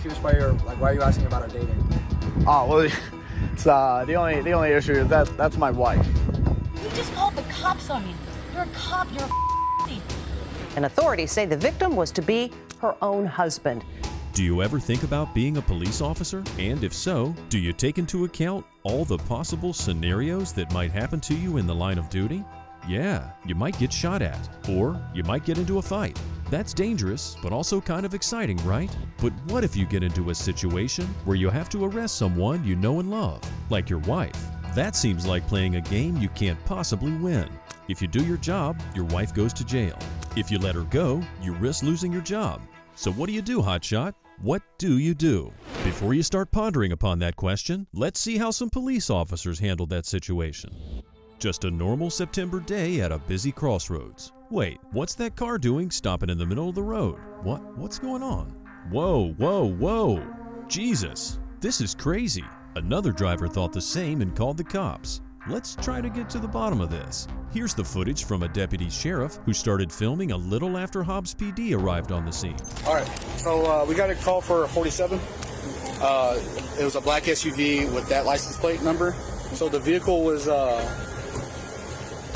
confused by why are you asking about our dating? Oh, well, it's the only issue is that's my wife. You just called the cops on me. You're a cop. You're a thief. And authorities say the victim was to be her own husband. Do you ever think about being a police officer? And if so, do you take into account all the possible scenarios that might happen to you in the line of duty? Yeah, you might get shot at, or you might get into a fight. That's dangerous, but also kind of exciting, right? But what if you get into a situation where you have to arrest someone you know and love, like your wife? That seems like playing a game you can't possibly win. If you do your job, your wife goes to jail. If you let her go, you risk losing your job. So what do you do, hotshot? What do you do? Before you start pondering upon that question, let's see how some police officers handled that situation. Just a normal September day at a busy crossroads. Wait, what's that car doing stopping in the middle of the road? What's going on? Whoa, whoa, whoa! Jesus, this is crazy. Another driver thought the same and called the cops. Let's try to get to the bottom of this. Here's the footage from a deputy sheriff who started filming a little after Hobbs PD arrived on the scene. All right, so we got a call for a 47. It was a black SUV with that license plate number. So the vehicle was,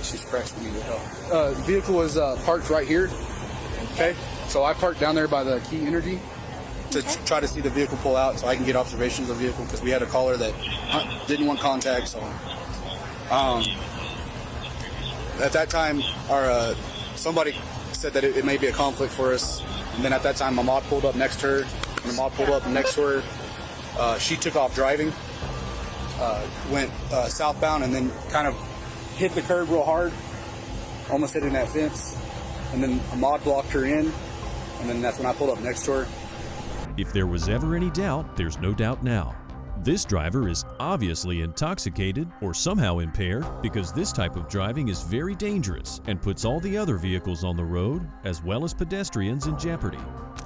she's pressing me to help. The vehicle was parked right here. Okay, so I parked down there by the Key Energy to try to see the vehicle pull out so I can get observations of the vehicle because we had a caller that didn't want contact. So at that time, somebody said that it may be a conflict for us. And then at that time, my mod pulled up next to her. And the mod pulled up next to her. She took off driving, went southbound, and then kind of hit the curb real hard, almost hitting that fence. And then a mod blocked her in, and then that's when I pulled up next to her. If there was ever any doubt, there's no doubt now. This driver is obviously intoxicated or somehow impaired because this type of driving is very dangerous and puts all the other vehicles on the road as well as pedestrians in jeopardy.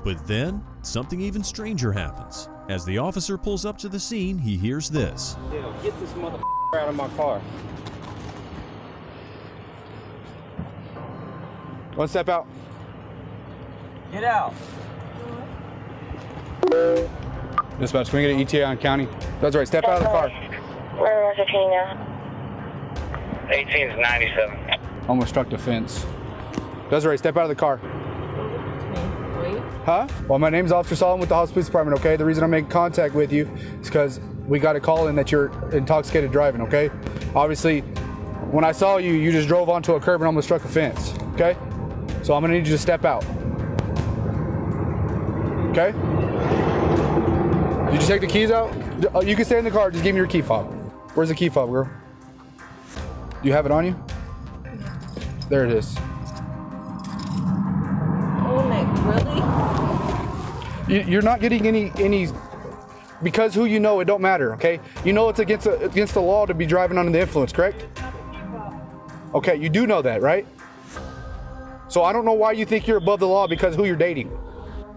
But then, something even stranger happens. As the officer pulls up to the scene, he hears this. Yeah, get this motherfucker out of my car. One step out. Get out. Dispatch, can we get an ETA on county? That's right, step out of the car. Where was it now? 18's 97. Almost struck the fence. That's right, step out of the car. Wait. Huh? Well, my name's Officer Solomon with the Hobbs Police Department, okay? The reason I'm making contact with you is because we got a call in that you're intoxicated driving, okay? Obviously, when I saw you, you just drove onto a curb and almost struck a fence, okay? So I'm gonna need you to step out. Okay? Did you take the keys out? You can stay in the car, just give me your key fob. Where's the key fob, girl? Do you have it on you? There it is. Oh my, really? You're not getting any, because who you know, it don't matter, okay? You know it's against the law to be driving under the influence, correct? Okay, you do know that, right? So I don't know why you think you're above the law because who you're dating.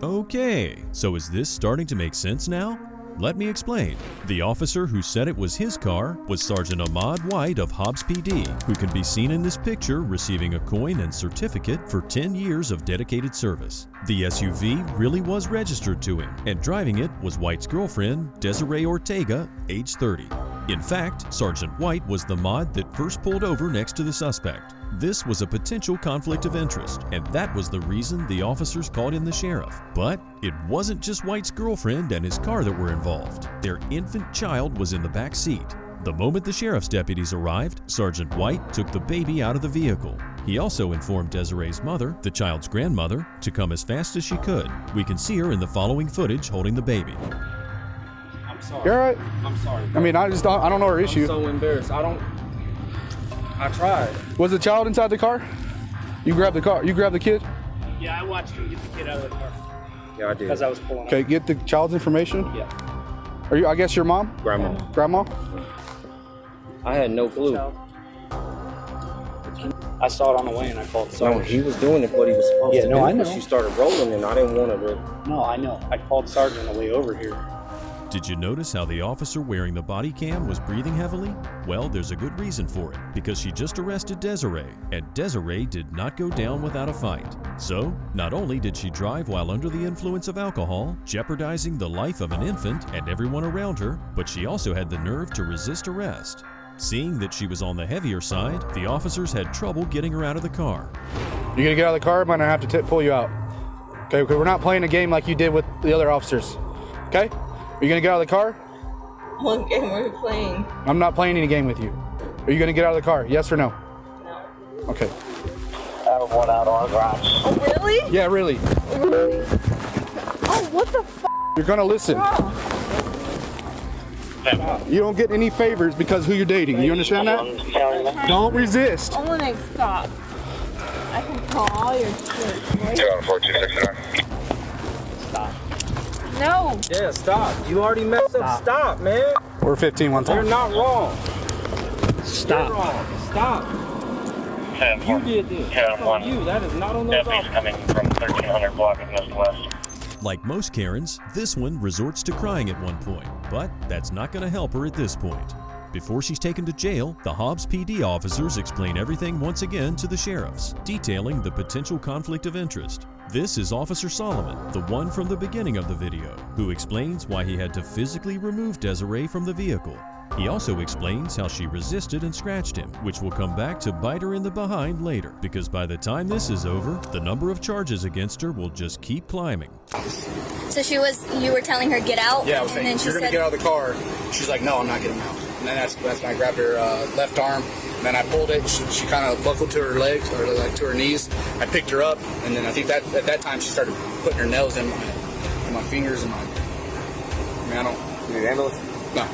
Okay, so is this starting to make sense now? Let me explain. The officer who said it was his car was Sergeant Ahmad White of Hobbs PD, who can be seen in this picture receiving a coin and certificate for 10 years of dedicated service. The SUV really was registered to him, and driving it was White's girlfriend, Desiree Ortega, age 30. In fact, Sergeant White was the mod that first pulled over next to the suspect. This was a potential conflict of interest, and that was the reason the officers called in the sheriff. But it wasn't just White's girlfriend and his car that were involved. Their infant child was in the back seat. The moment the sheriff's deputies arrived, Sergeant White took the baby out of the vehicle. He also informed Desiree's mother, the child's grandmother, to come as fast as she could. We can see her in the following footage holding the baby. I'm sorry. You're all right? I'm sorry. I mean, I don't know her issue. I'm so embarrassed. I tried. Was the child inside the car? You grabbed the car. You grabbed the kid? Yeah, I watched him get the kid out of the car. Yeah, I did. Because I was pulling Okay, up. get the child's information. Yeah. Are you? I guess your mom. Grandma. Grandma. I had no clue. I saw it on the way and I called No, Sergeant. he was doing it what he was supposed Yeah, to no, do. I know. She started rolling and I didn't want her to. No, I know. I called Sergeant on the way over here. Did you notice how the officer wearing the body cam was breathing heavily? Well, there's a good reason for it, because she just arrested Desiree, and Desiree did not go down without a fight. So, not only did she drive while under the influence of alcohol, jeopardizing the life of an infant and everyone around her, but she also had the nerve to resist arrest. Seeing that she was on the heavier side, the officers had trouble getting her out of the car. You're gonna get out of the car, I'm gonna have to pull you out. Okay, we're not playing a game like you did with the other officers. Okay? Are you gonna get out of the car? What game are we playing? I'm not playing any game with you. Are you gonna get out of the car? Yes or no? No. Okay. I have one out on garage. Oh, really? Yeah, really. Really? Oh, what the f***? You're gonna listen. You don't get any favors because who you're dating. You understand that? Don't resist. Oleg, stop. I can call all your shit. 21469. No. Yeah, stop. You already messed up. Stop, man. We're 15 one You're time. not wrong. Stop. You're wrong. Stop. You did this. That's on you. That is not on those Deputies officers. coming from 1300 block of West. Like most Karens, this one resorts to crying at one point, but that's not going to help her at this point. Before she's taken to jail, the Hobbs PD officers explain everything once again to the sheriffs, detailing the potential conflict of interest. This is Officer Solomon, the one from the beginning of the video, who explains why he had to physically remove Desiree from the vehicle. He also explains how she resisted and scratched him, which will come back to bite her in the behind later, because by the time this is over, the number of charges against her will just keep climbing. So you were telling her get out? Yeah, I was saying, and then you're gonna get out of the car. She's like, no, I'm not getting out. And then that's when I grabbed her left arm, and then I pulled it. She kind of buckled to her legs, or like to her knees. I picked her up, and then I think that at that time she started putting her nails in my fingers and my. I mean, I don't. You need an ambulance? No.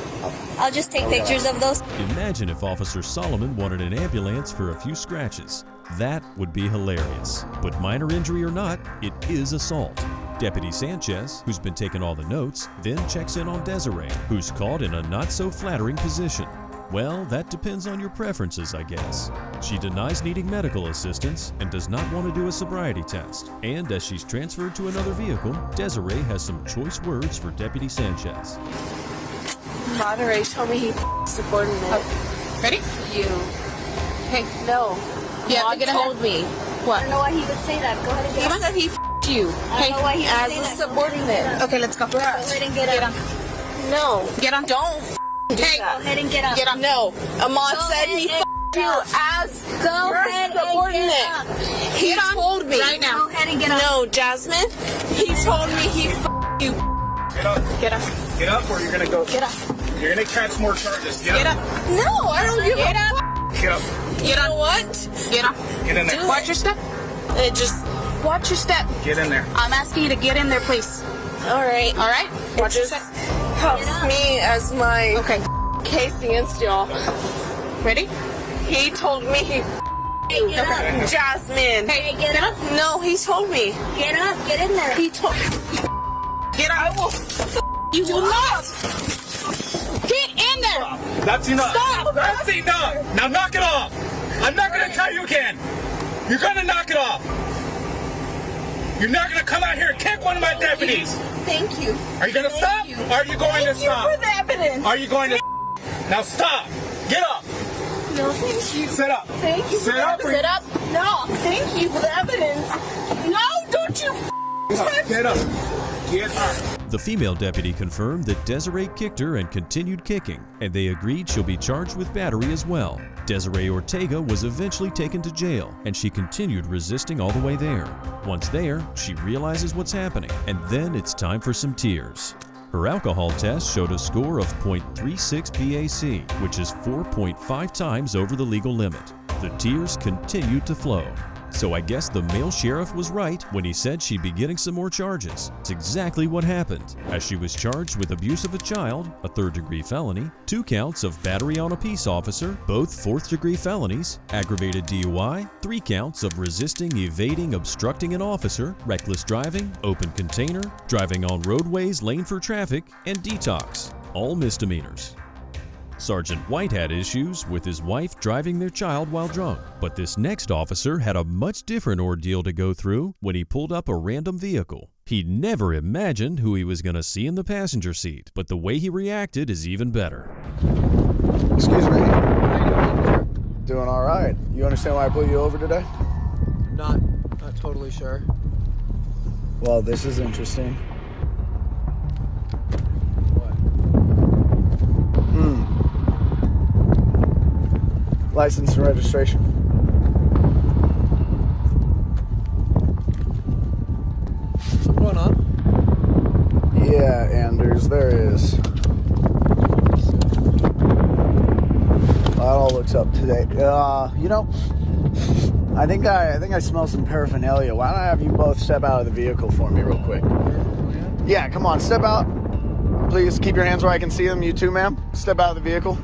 I'll just take pictures of those. Imagine if Officer Solomon wanted an ambulance for a few scratches. That would be hilarious. But minor injury or not, it is assault. Deputy Sanchez, who's been taking all the notes, then checks in on Desiree, who's caught in a not-so-flattering position. Well, that depends on your preferences, I guess. She denies needing medical assistance and does not want to do a sobriety test. And as she's transferred to another vehicle, Desiree has some choice words for Deputy Sanchez. Monterey told me he subordinate. Ready? You. Hey. No. Yeah, Mom get in told me. I don't know why he would say that. Go ahead and get He out. said he you. I don't know why he would As say a that. subordinate. Okay, let's go. Go ahead and get out. No. Get on. Don't do Go that. ahead and get out. Get on. No. Ahmad Go said ahead he and you get as Go your ahead and get subordinate. out. He Get on told me. right now. Go ahead and get out. No, Jasmine. He told me he you. Get up. Get up. Get up, or you're gonna go. Get up. You're gonna catch more charges. Get up. No, I don't give Get a up. Get up. You know what? Get up. Get in there. Watch your step. Just watch your step. Get in there. I'm asking you to get in there, please. All right. All right? Watch your Just step. helps me as my Okay. case against y'all. Ready? He told me he Hey, get up. Jasmine. Hey, get up. No, he told me. Get up. Get in there. He told Get up. I will You will not. Get in there. That's enough. Stop. That's enough. Now knock it off. I'm not gonna tell you again. You're gonna knock it off. You're not gonna come out here and kick one of my deputies. Thank you. Are you gonna stop? you. Are you going to Thank you stop? for the evidence. Are you going to? Now stop. Get up. No, thank you. Sit up. Thank you. Sit for up. the Sit up. No, thank you for the evidence. No, don't you Get up. Get up. The female deputy confirmed that Desiree kicked her and continued kicking, and they agreed she'll be charged with battery as well. Desiree Ortega was eventually taken to jail, and she continued resisting all the way there. Once there, she realizes what's happening, and then it's time for some tears. Her alcohol test showed a score of .36 BAC, which is 4.5 times over the legal limit. The tears continued to flow. So I guess the male sheriff was right when he said she'd be getting some more charges. It's exactly what happened, as she was charged with abuse of a child, a third-degree felony, 2 counts of battery on a peace officer, both 4th-degree felonies, aggravated DUI, 3 counts of resisting, evading, obstructing an officer, reckless driving, open container, driving on roadways, lane for traffic, and detox, all misdemeanors. Sergeant White had issues with his wife driving their child while drunk, but this next officer had a much different ordeal to go through when he pulled up a random vehicle. He never imagined who he was going to see in the passenger seat, but the way he reacted is even better. Excuse me. Doing all right. You understand why I pulled you over today? Not totally sure. Well, this is interesting. What? License and registration. Something going on? Yeah, Anders, there is. That all looks up to date. You know, I think I smell some paraphernalia. Why don't I have you both step out of the vehicle for me real quick? Yeah, come on, step out. Please keep your hands where I can see them. You too, ma'am. Step out of the vehicle.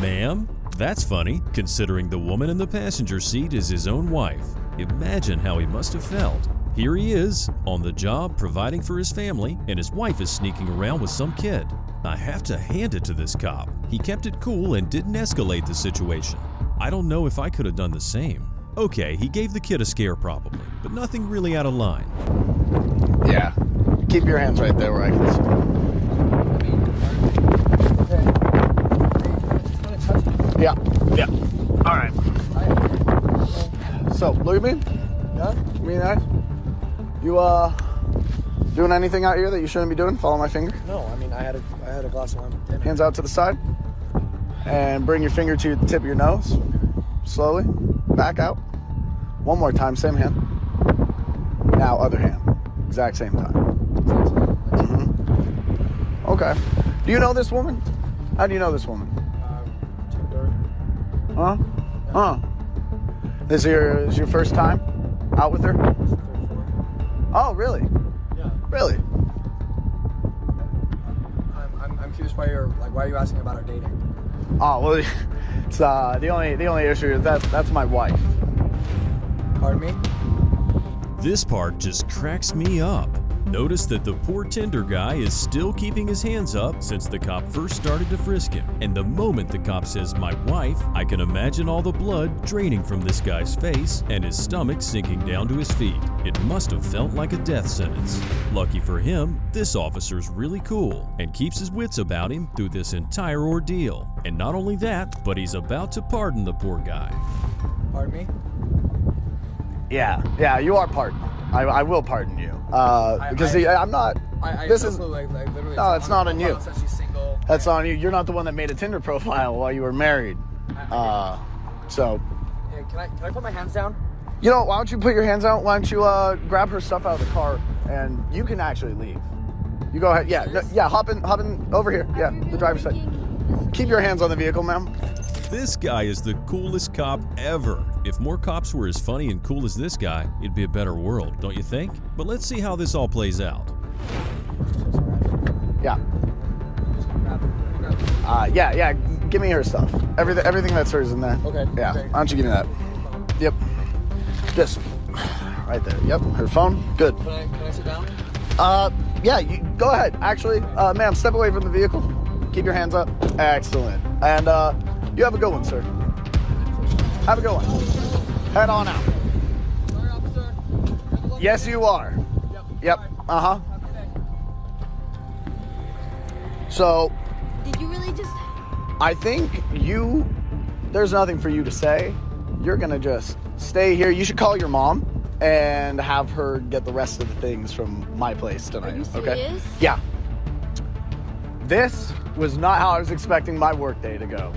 Ma'am? That's funny, considering the woman in the passenger seat is his own wife. Imagine how he must have felt. Here he is, on the job, providing for his family, and his wife is sneaking around with some kid. I have to hand it to this cop. He kept it cool and didn't escalate the situation. I don't know if I could have done the same. Okay, he gave the kid a scare probably, but nothing really out of line. Yeah. Keep your hands right there where I can see them. Yeah. Yeah. All right. So, look at me. Yeah? Me and I. You, doing anything out here that you shouldn't be doing? Follow my finger. No, I mean, I had a glass of wine with dinner. Hands out to the side. And bring your finger to the tip of your nose. Slowly. Back out. One more time, same hand. Now, other hand. Exact same time. Mm-hmm. Okay. Do you know this woman? How do you know this woman? Tinder. Huh? Huh? This is your first time out with her? Oh, really? Yeah. Really? I'm curious why are you asking about our dating? Oh, well, it's the only issue is that's my wife. Pardon me? This part just cracks me up. Notice that the poor Tinder guy is still keeping his hands up since the cop first started to frisk him. And the moment the cop says "my wife," I can imagine all the blood draining from this guy's face and his stomach sinking down to his feet. It must have felt like a death sentence. Lucky for him, this officer's really cool and keeps his wits about him through this entire ordeal. And not only that, but he's about to pardon the poor guy. Pardon me? Yeah, you are pardoned. I will pardon you. Because I'm not. This is. Literally. No, it's not on you. Says she's single. That's on you. You're not the one that made a Tinder profile while you were married. So. Hey, can I put my hands down? You know, why don't you put your hands out? Why don't you grab her stuff out of the car and you can actually leave. You go ahead. Yeah, hop in over here. Yeah, the driver's side. Keep your hands on the vehicle, ma'am. This guy is the coolest cop ever. If more cops were as funny and cool as this guy, it'd be a better world, don't you think? But let's see how this all plays out. Yeah. Yeah. Give me her stuff. Everything that's hers in there. Okay. Yeah. Great. Why don't you give me that? Yep. Just right there. Yep. Her phone. Good. Can I sit down? Yeah. You go ahead. Actually, ma'am, step away from the vehicle. Keep your hands up. Excellent. And you have a good one, sir. Have a good one. Head on out. Sorry, officer. Yes, you are. Yep. Uh-huh. So, Did you really just... I think there's nothing for you to say. You're gonna just stay here. You should call your mom and have her get the rest of the things from my place tonight. Are you Okay? serious? Yeah. This was not how I was expecting my workday to go.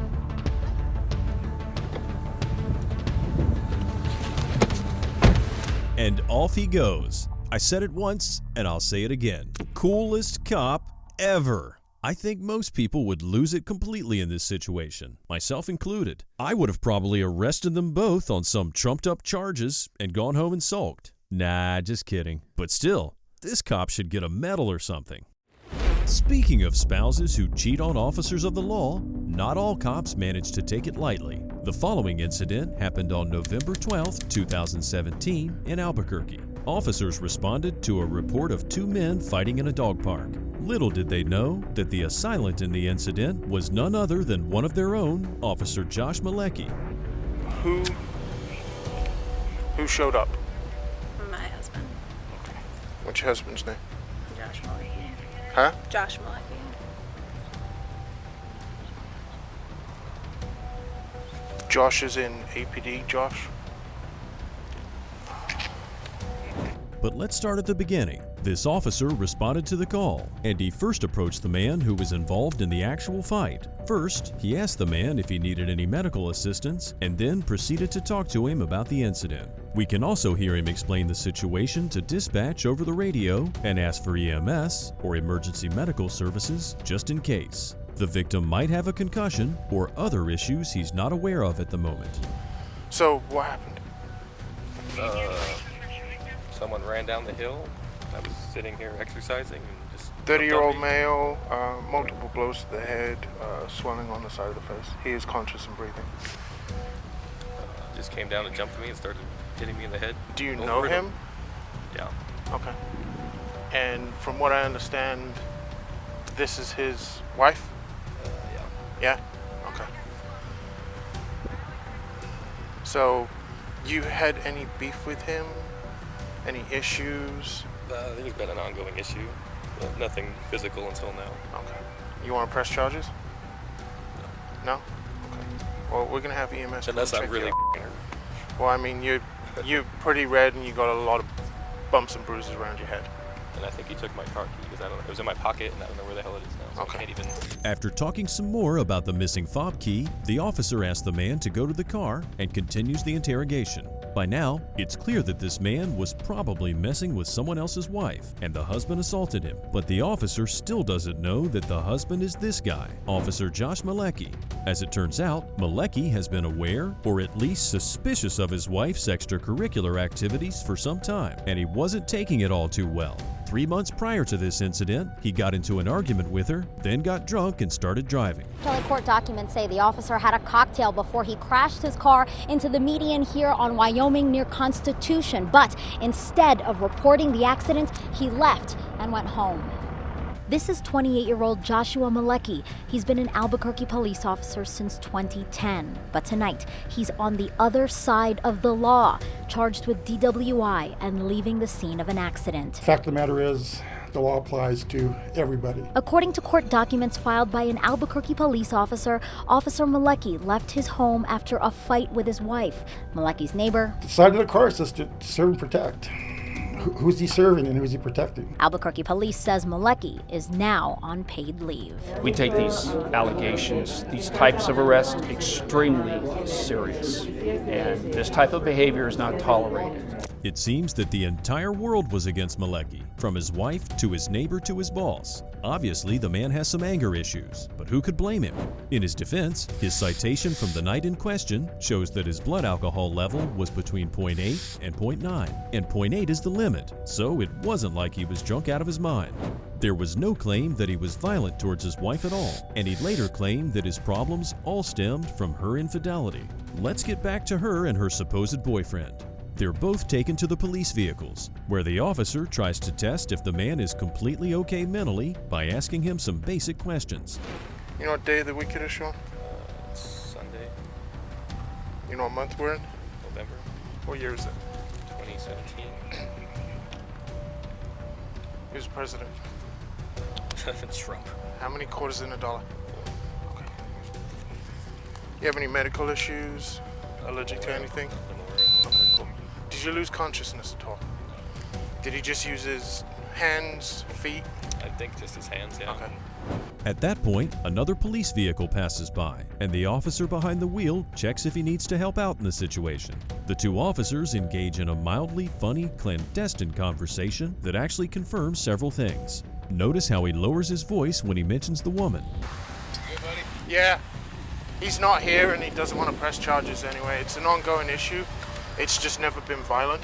And off he goes. I said it once, and I'll say it again. Coolest cop ever. I think most people would lose it completely in this situation, myself included. I would have probably arrested them both on some trumped-up charges and gone home and sulked. Nah, just kidding. But still, this cop should get a medal or something. Speaking of spouses who cheat on officers of the law, not all cops manage to take it lightly. The following incident happened on November 12, 2017 in Albuquerque. Officers responded to a report of two men fighting in a dog park. Little did they know that the assailant in the incident was none other than one of their own, Officer Josh Malecki. Who showed up? My husband. What's your husband's name? Josh Malecki. Huh? Josh Malecki. Josh is in APD, Josh? But let's start at the beginning. This officer responded to the call, and he first approached the man who was involved in the actual fight. First, he asked the man if he needed any medical assistance, and then proceeded to talk to him about the incident. We can also hear him explain the situation to dispatch over the radio and ask for EMS, or emergency medical services, just in case. The victim might have a concussion or other issues he's not aware of at the moment. So, what happened? Someone ran down the hill. I was sitting here exercising and just... 30-year-old male, multiple blows to the head, swelling on the side of the face. He is conscious and breathing. Just came down and jumped at me and started hitting me in the head. Do you know him? Yeah. Okay. And from what I understand, this is his wife? Yeah. Yeah? Okay. So, you had any beef with him? Any issues? There's been an ongoing issue, but nothing physical until now. Okay. You want to press charges? No. No? Okay. Well, we're gonna have EMS. Unless I'm really hurt. Well, I mean, you're pretty red and you got a lot of bumps and bruises around your head. And I think he took my car key because I don't know. It was in my pocket and I don't know where the hell it is now. So Okay. I can't even. After talking some more about the missing fob key, the officer asked the man to go to the car and continues the interrogation. By now, it's clear that this man was probably messing with someone else's wife, and the husband assaulted him. But the officer still doesn't know that the husband is this guy, Officer Josh Malecki. As it turns out, Malecki has been aware, or at least suspicious of his wife's extracurricular activities for some time, and he wasn't taking it all too well. 3 months prior to this incident, he got into an argument with her, then got drunk and started driving. Court documents say the officer had a cocktail before he crashed his car into the median here on Wyoming near Constitution. But instead of reporting the accident, he left and went home. This is 28-year-old Joshua Malecki. He's been an Albuquerque police officer since 2010. But tonight, he's on the other side of the law, charged with DWI and leaving the scene of an accident. The fact of the matter is, the law applies to everybody. According to court documents filed by an Albuquerque police officer, Officer Malecki left his home after a fight with his wife. Malecki's neighbor. The side of the car says to serve and protect. Who's he serving and who's he protecting? Albuquerque police says Malecki is now on paid leave. We take these allegations, these types of arrests, extremely serious. And this type of behavior is not tolerated. It seems that the entire world was against Malecki, from his wife to his neighbor to his boss. Obviously, the man has some anger issues, but who could blame him? In his defense, his citation from the night in question shows that his blood alcohol level was between 0.8 and 0.9, and 0.8 is the limit, so it wasn't like he was drunk out of his mind. There was no claim that he was violent towards his wife at all, and he later claimed that his problems all stemmed from her infidelity. Let's get back to her and her supposed boyfriend. They're both taken to the police vehicles, where the officer tries to test if the man is completely okay mentally by asking him some basic questions. You know what day of the week it is, Sean? It's Sunday. You know what month we're in? November. What year is it? 2017. Who's the president? Trump. How many quarters in a dollar? Okay. You have any medical issues? Allergic to anything? Okay, cool. Did you lose consciousness at all? Did he just use his hands, feet? I think just his hands, yeah. Okay. At that point, another police vehicle passes by, and the officer behind the wheel checks if he needs to help out in the situation. The two officers engage in a mildly funny, clandestine conversation that actually confirms several things. Notice how he lowers his voice when he mentions the woman. Hey, buddy. Yeah. He's not here and he doesn't want to press charges anyway. It's an ongoing issue. It's just never been violent.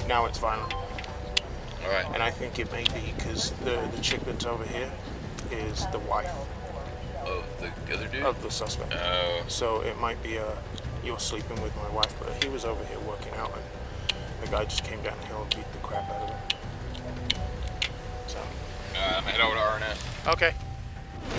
Now it's violent. All right. And I think it may be because the chick that's over here is the wife. Of the other dude? Of the suspect. Oh. So it might be you're sleeping with my wife, but he was over here working out and the guy just came down the hill and beat the crap out of him. So. I'm heading over to RNS. Okay.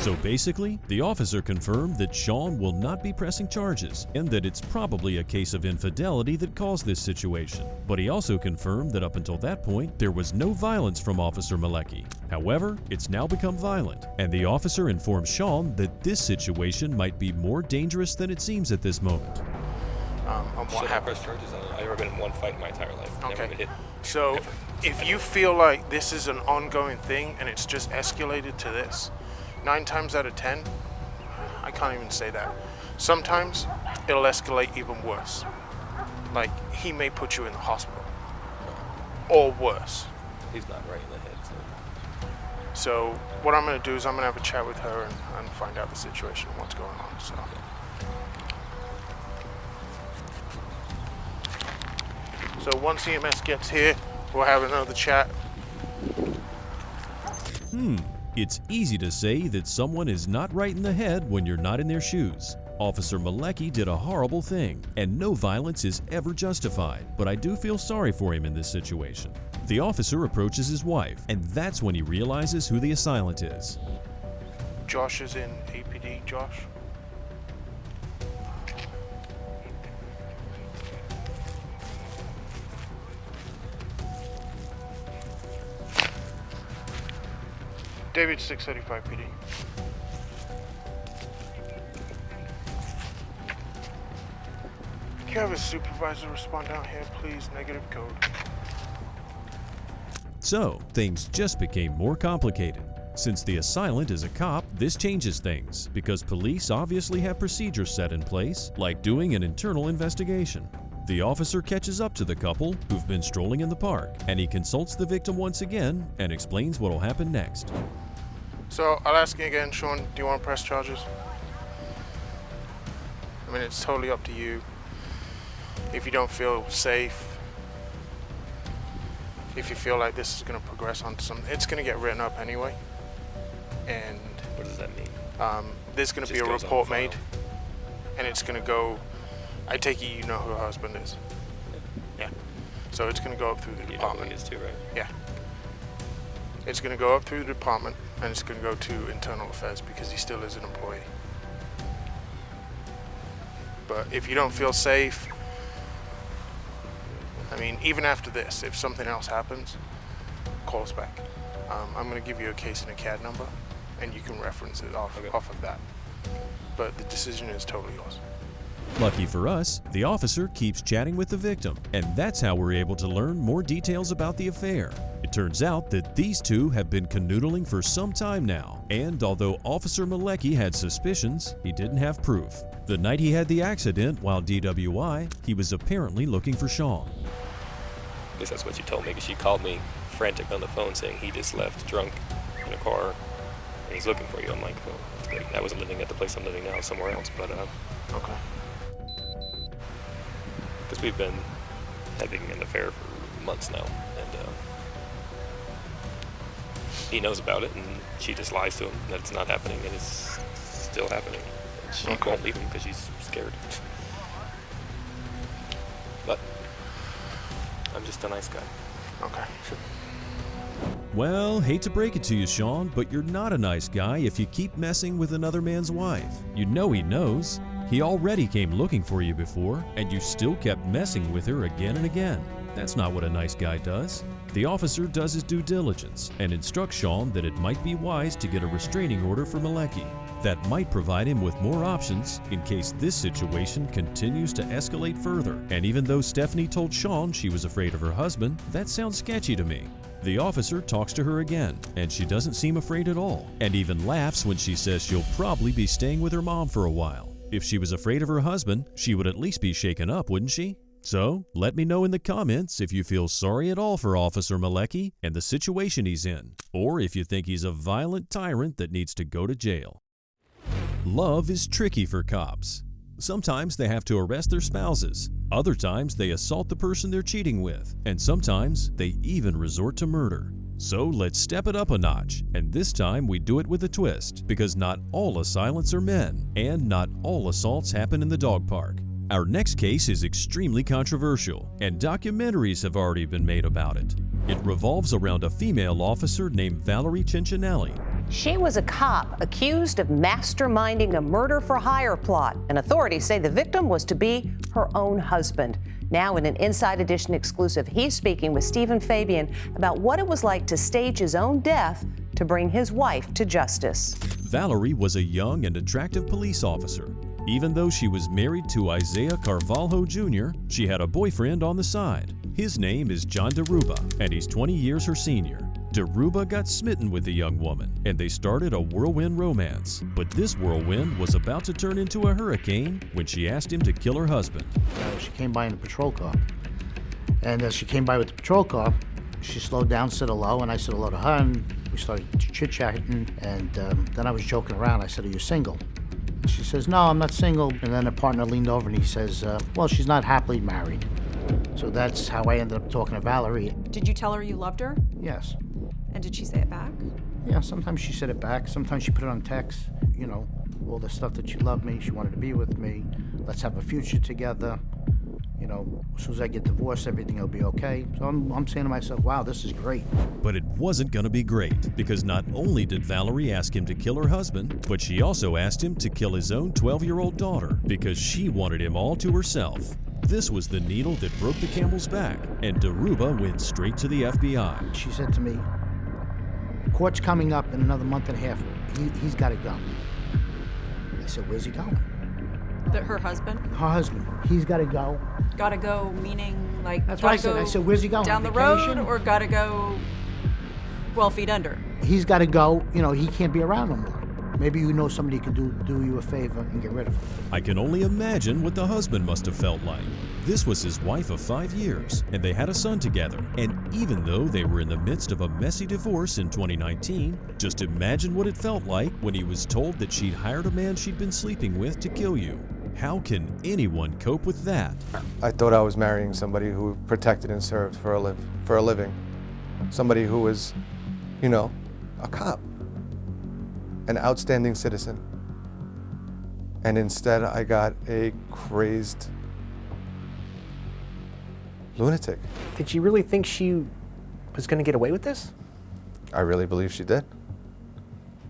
So basically, the officer confirmed that Sean will not be pressing charges and that it's probably a case of infidelity that caused this situation. But he also confirmed that up until that point, there was no violence from Officer Malecki. However, it's now become violent, and the officer informed Sean that this situation might be more dangerous than it seems at this moment. Should I press charges on it? I've never been in one fight in my entire life. Never been hit. So, if you feel like this is an ongoing thing and it's just escalated to this, 9 times out of 10, I can't even say that. Sometimes it'll escalate even worse. Like, he may put you in the hospital. Or worse. He's not right in the head, So, what I'm going to do is I'm going to have a chat with her and find out the situation and what's going on. So. So once EMS gets here, we'll have another chat. It's easy to say that someone is not right in the head when you're not in their shoes. Officer Malecki did a horrible thing, and no violence is ever justified, but I do feel sorry for him in this situation. The officer approaches his wife, and that's when he realizes who the assailant is. Josh is in APD, Josh. David, 635 PD. Can you have a supervisor respond down here, please? Negative code. So, things just became more complicated. Since the assailant is a cop, this changes things, because police obviously have procedures set in place, like doing an internal investigation. The officer catches up to the couple who've been strolling in the park, and he consults the victim once again and explains what'll happen next. So, I'll ask you again, Sean, do you want to press charges? I mean, it's totally up to you. If you don't feel safe, if you feel like this is going to progress onto something, it's going to get written up anyway. And what does that mean? There's going to be a report made, and it's going to go. I take it you know who her husband is. Yeah. So it's going to go up through the department. He is too, right? Yeah. It's going to go up through the department, and it's going to go to internal affairs because he still is an employee. But if you don't feel safe, I mean, even after this, if something else happens, call us back. I'm going to give you a case and a CAD number, and you can reference it off of that. But the decision is totally yours. Lucky for us, the officer keeps chatting with the victim, and that's how we're able to learn more details about the affair. It turns out that these two have been canoodling for some time now, and although Officer Malecki had suspicions, he didn't have proof. The night he had the accident while DWI, he was apparently looking for Sean. At least that's what she told me, because she called me frantic on the phone saying he just left drunk in a car and he's looking for you. I'm like, oh, that's great. I wasn't living at the place I'm living now, somewhere else, but okay. Because we've been having an affair for months now, and he knows about it, and she just lies to him that it's not happening, and it's still happening. And she won't leave him because she's scared. But I'm just a nice guy. Okay. Well, hate to break it to you, Sean, but you're not a nice guy if you keep messing with another man's wife. You know he knows. He already came looking for you before, and you still kept messing with her again and again. That's not what a nice guy does. The officer does his due diligence and instructs Sean that it might be wise to get a restraining order for Malecki. That might provide him with more options in case this situation continues to escalate further. And even though Stephanie told Sean she was afraid of her husband, that sounds sketchy to me. The officer talks to her again, and she doesn't seem afraid at all, and even laughs when she says she'll probably be staying with her mom for a while. If she was afraid of her husband, she would at least be shaken up, wouldn't she? So, let me know in the comments if you feel sorry at all for Officer Malecki and the situation he's in, or if you think he's a violent tyrant that needs to go to jail. Love is tricky for cops. Sometimes they have to arrest their spouses, other times they assault the person they're cheating with, and sometimes they even resort to murder. So let's step it up a notch, and this time we do it with a twist, because not all assailants are men, and not all assaults happen in the dog park. Our next case is extremely controversial, and documentaries have already been made about it. It revolves around a female officer named Valerie Cincinnelli. She was a cop accused of masterminding a murder-for-hire plot, and authorities say the victim was to be her own husband. Now, in an Inside Edition exclusive, he's speaking with Stephen Fabian about what it was like to stage his own death to bring his wife to justice. Valerie was a young and attractive police officer. Even though she was married to Isaiah Carvalho Jr., she had a boyfriend on the side. His name is John Deruba, and he's 20 years her senior. Deruba got smitten with the young woman, and they started a whirlwind romance. But this whirlwind was about to turn into a hurricane when she asked him to kill her husband. She came by in a patrol car, and as she came by with the patrol car, she slowed down, said hello, and I said hello to her, and we started chit-chatting, and then I was joking around. I said, "Are you single?" And she says, "No, I'm not single." And then her partner leaned over and he says, "Well, she's not happily married." So that's how I ended up talking to Valerie. Did you tell her you loved her? Yes. And did she say it back? Yeah, sometimes she said it back. Sometimes she put it on text, you know, all the stuff that she loved me, she wanted to be with me, let's have a future together. You know, as soon as I get divorced, everything will be okay. So I'm saying to myself, wow, this is great. But it wasn't going to be great, because not only did Valerie ask him to kill her husband, but she also asked him to kill his own 12-year-old daughter because she wanted him all to herself. This was the needle that broke the camel's back, and Deruba went straight to the FBI. She said to me, "Court's coming up in another month and a half. He's got to go." I said, "Where's he going?" Her husband? Her husband. He's got to go. Gotta go, meaning like. That's what I said. I said, "Where's he going? Down the Vacation? road, or gotta go 12 feet under? He's got to go. You know, he can't be around no more. Maybe you know somebody who could do you a favor and get rid of him." I can only imagine what the husband must have felt like. This was his wife of 5 years, and they had a son together. And even though they were in the midst of a messy divorce in 2019, just imagine what it felt like when he was told that she'd hired a man she'd been sleeping with to kill you. How can anyone cope with that? I thought I was marrying somebody who protected and served for a living. Somebody who was, you know, a cop, an outstanding citizen. And instead I got a crazed lunatic. Did she really think she was going to get away with this? I really believe she did,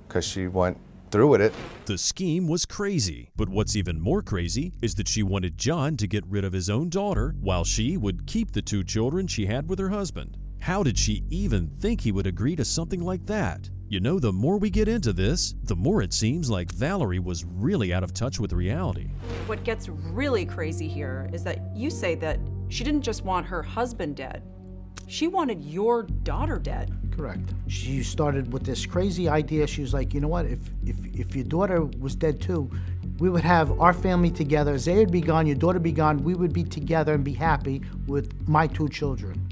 because she went through with it. The scheme was crazy, but what's even more crazy is that she wanted John to get rid of his own daughter while she would keep the 2 children she had with her husband. How did she even think he would agree to something like that? You know, the more we get into this, the more it seems like Valerie was really out of touch with reality. What gets really crazy here is that you say that she didn't just want her husband dead. She wanted your daughter dead. Correct. She started with this crazy idea. She was like, you know what, if your daughter was dead too, we would have our family together. Zay would be gone, your daughter would be gone, we would be together and be happy with my 2 children.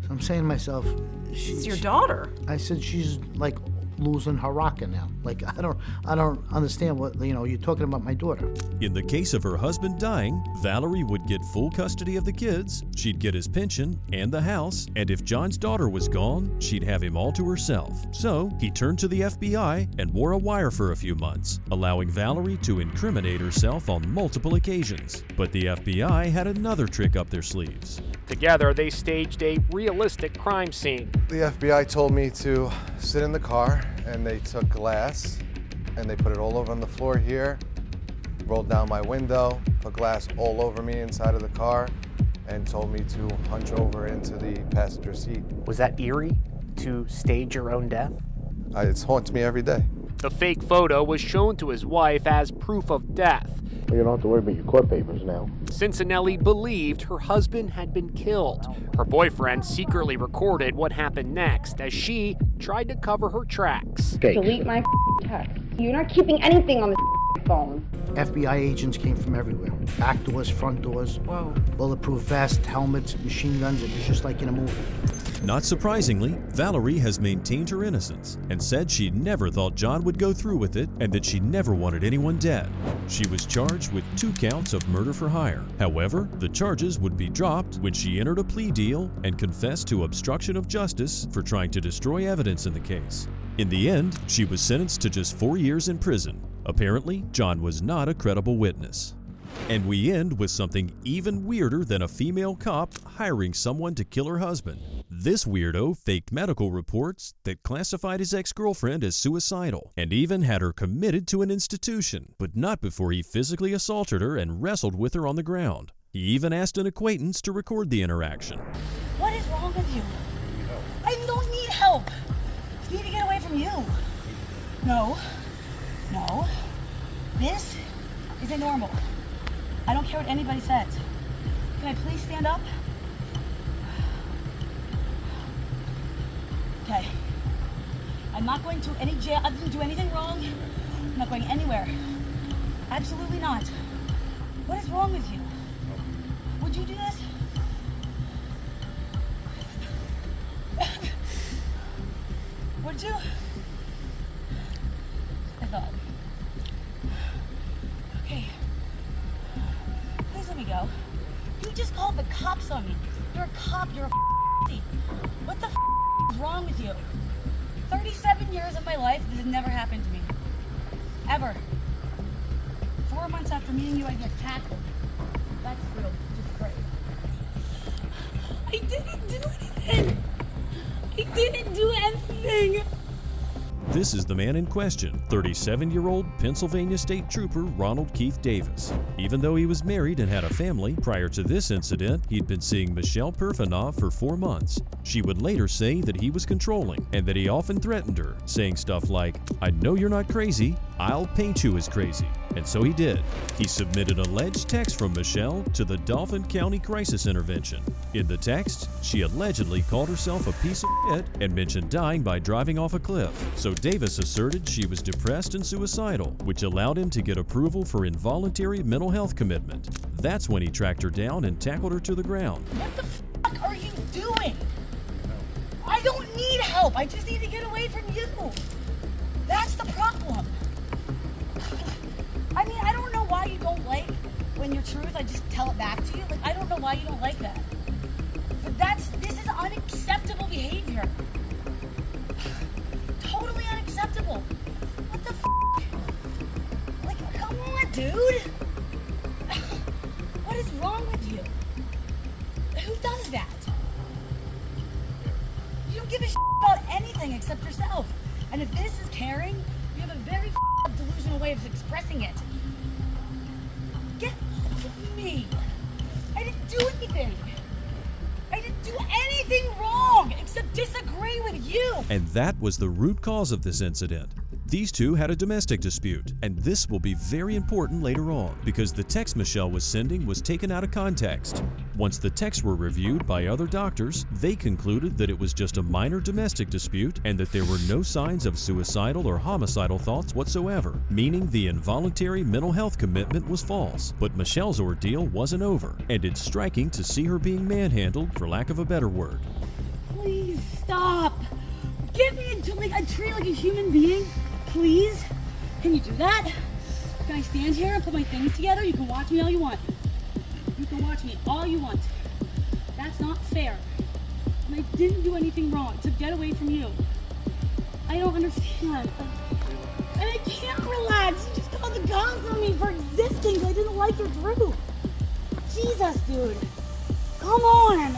So I'm saying to myself, It's your daughter. I said, she's like losing her rocker now. Like, I don't understand what, you know, you're talking about my daughter. In the case of her husband dying, Valerie would get full custody of the kids, she'd get his pension and the house, and if John's daughter was gone, she'd have him all to herself. So he turned to the FBI and wore a wire for a few months, allowing Valerie to incriminate herself on multiple occasions. But the FBI had another trick up their sleeves. Together, they staged a realistic crime scene. The FBI told me to sit in the car, and they took glass and they put it all over on the floor here, rolled down my window, put glass all over me inside of the car, and told me to hunch over into the passenger seat. Was that eerie, to stage your own death? It haunts me every day. The fake photo was shown to his wife as proof of death. You don't have to worry about your court papers now. Cincinnati believed her husband had been killed. Her boyfriend secretly recorded what happened next as she tried to cover her tracks. Delete my text. You're not keeping anything on the phone. FBI agents came from everywhere. Back doors, front doors. Whoa. Bulletproof vests, helmets, machine guns. It was just like in a movie. Not surprisingly, Valerie has maintained her innocence and said she never thought John would go through with it and that she never wanted anyone dead. She was charged with 2 counts of murder for hire. However, the charges would be dropped when she entered a plea deal and confessed to obstruction of justice for trying to destroy evidence in the case. In the end, she was sentenced to just 4 years in prison. Apparently, John was not a credible witness. And we end with something even weirder than a female cop hiring someone to kill her husband. This weirdo faked medical reports that classified his ex-girlfriend as suicidal and even had her committed to an institution, but not before he physically assaulted her and wrestled with her on the ground. He even asked an acquaintance to record the interaction. What is wrong with you? I don't need help. I need to get away from you. No. No. This isn't normal. I don't care what anybody says. Can I please stand up? Okay. I'm not going to any jail. I didn't do anything wrong. I'm not going anywhere. Absolutely not. What is wrong with you? Would you do this? Would you? I thought. Okay. Please let me go. You just called the cops on me. You're a cop. You're a thief. What the is wrong with you? 37 years of my life, this has never happened to me. Ever. 4 months after meeting you, I get tackled. That's real. Just great. I didn't do anything. I didn't do anything. This is the man in question, 37-year-old Pennsylvania State Trooper Ronald Keith Davis. Even though he was married and had a family, prior to this incident, he'd been seeing Michelle Perfanov for 4 months. She would later say that he was controlling and that he often threatened her, saying stuff like, "I know you're not crazy, I'll paint you as crazy." And so he did. He submitted alleged text from Michelle to the Dauphin County Crisis Intervention. In the text, she allegedly called herself a piece of shit and mentioned dying by driving off a cliff. So Davis asserted she was depressed and suicidal, which allowed him to get approval for involuntary mental health commitment. That's when he tracked her down and tackled her to the ground. What the fuck are you doing? I don't need help. I just need to get away from you. That's the problem. I mean, I don't know why you don't like when your truth, I just tell it back to you. Like, I don't know why you don't like that. But this is unacceptable behavior. Totally unacceptable. What the f? Like, come on, dude. What is wrong with you? Who does that? You don't give a shit about anything except yourself. And if this is caring, you have a very delusional way of expressing it. Get off of me. I didn't do anything. I didn't do anything wrong except disagree with you. And that was the root cause of this incident. These two had a domestic dispute, and this will be very important later on because the text Michelle was sending was taken out of context. Once the texts were reviewed by other doctors, they concluded that it was just a minor domestic dispute and that there were no signs of suicidal or homicidal thoughts whatsoever, meaning the involuntary mental health commitment was false. But Michelle's ordeal wasn't over, and it's striking to see her being manhandled, for lack of a better word. Please stop. Get me into a tree like a human being. Please? Can you do that? Can I stand here and put my things together? You can watch me all you want. You can watch me all you want. That's not fair. And I didn't do anything wrong to get away from you. I don't understand. And I can't relax. You just called the cops on me for existing. I didn't like your truth. Jesus, dude. Come on.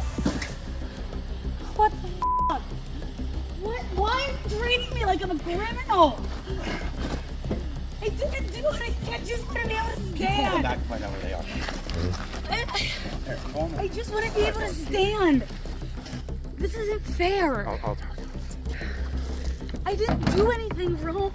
What the fuck? What? Why are you treating me like I'm a criminal? I didn't do anything. I just want to be able to stand. Back, find out where they are. I just want to be able to stand. This isn't fair. I'll talk. I didn't do anything wrong.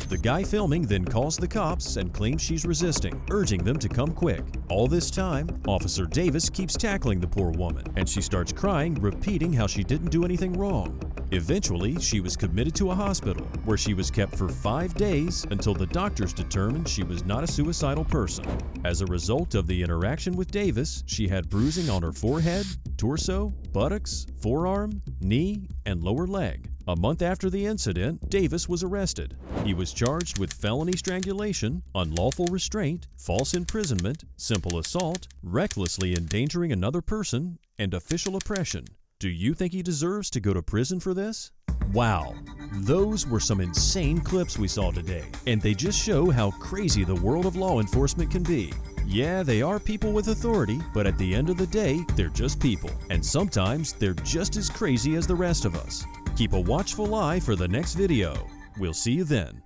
The guy filming then calls the cops and claims she's resisting, urging them to come quick. All this time, Officer Davis keeps tackling the poor woman, and she starts crying, repeating how she didn't do anything wrong. Eventually, she was committed to a hospital, where she was kept for 5 days until the doctors determined she was not a suicidal person. As a result of the interaction with Davis, she had bruising on her forehead, torso, buttocks, forearm, knee, and lower leg. A month after the incident, Davis was arrested. He was charged with felony strangulation, unlawful restraint, false imprisonment, simple assault, recklessly endangering another person, and official oppression. Do you think he deserves to go to prison for this? Wow, those were some insane clips we saw today, and they just show how crazy the world of law enforcement can be. Yeah, they are people with authority, but at the end of the day, they're just people. And sometimes they're just as crazy as the rest of us. Keep a watchful eye for the next video. We'll see you then.